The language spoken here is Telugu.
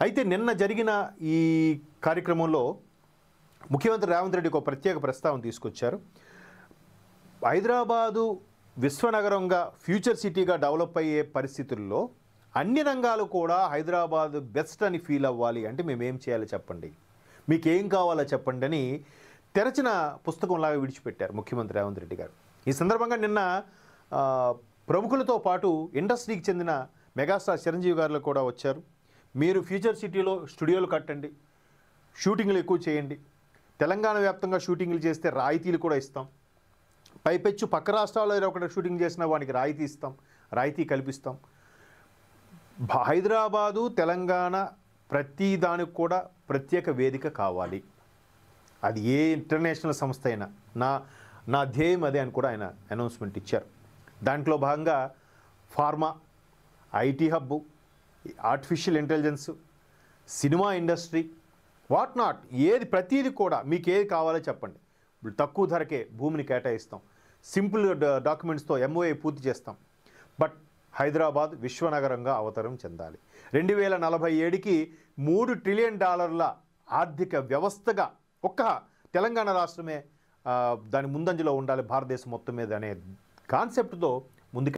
అయితే నిన్న జరిగిన ఈ కార్యక్రమంలో ముఖ్యమంత్రి రేవంత్ రెడ్డి ఒక ప్రత్యేక ప్రస్తావన తీసుకొచ్చారు. హైదరాబాదు విశ్వనగరంగా ఫ్యూచర్ సిటీగా డెవలప్ అయ్యే పరిస్థితుల్లో అన్ని రంగాలు కూడా హైదరాబాద్ బెస్ట్ అని ఫీల్ అవ్వాలి అంటే మేమేం చేయాలో చెప్పండి, మీకేం కావాలో చెప్పండి అని తెరచిన పుస్తకంలాగా విడిచిపెట్టారు ముఖ్యమంత్రి రేవంత్ రెడ్డి గారు. ఈ సందర్భంగా నిన్న ప్రముఖులతో పాటు ఇండస్ట్రీకి చెందిన మెగాస్టార్ చిరంజీవి గారు కూడా వచ్చారు. మీరు ఫ్యూచర్ సిటీలో స్టూడియోలు కట్టండి, షూటింగ్లు ఎక్కువ చేయండి, తెలంగాణ వ్యాప్తంగా షూటింగ్లు చేస్తే రాయితీలు కూడా ఇస్తాం, పైపెచ్చు పక్క రాష్ట్రాల్లో ఒకటి షూటింగ్ చేసినా వానికి రాయితీ కల్పిస్తాం. హైదరాబాదు తెలంగాణ ప్రతి దానికి కూడా ప్రత్యేక వేదిక కావాలి, అది ఏ ఇంటర్నేషనల్ సంస్థ అయినా నా ధ్యేయం అదే అని కూడా ఆయన అనౌన్స్మెంట్ ఇచ్చారు. దాంట్లో భాగంగా pharma, IT hub, artificial intelligence, cinema industry, what not, ప్రతీది కూడా మీకు ఏది కావాలో చెప్పండి, తక్కువ ధరకే భూమిని కేటాయిస్తాం, సింపుల్ డాక్యుమెంట్స్తో ఎంఓఏ పూర్తి చేస్తాం. బట్ హైదరాబాద్ విశ్వనగరంగా అవతరం చెందాలి. 2047కి $3 ట్రిలియన్ ఆర్థిక వ్యవస్థగా ఒక్క తెలంగాణ రాష్ట్రమే దాని ముందంజలో ఉండాలి భారతదేశం మొత్తం మీద అనే కాన్సెప్ట్తో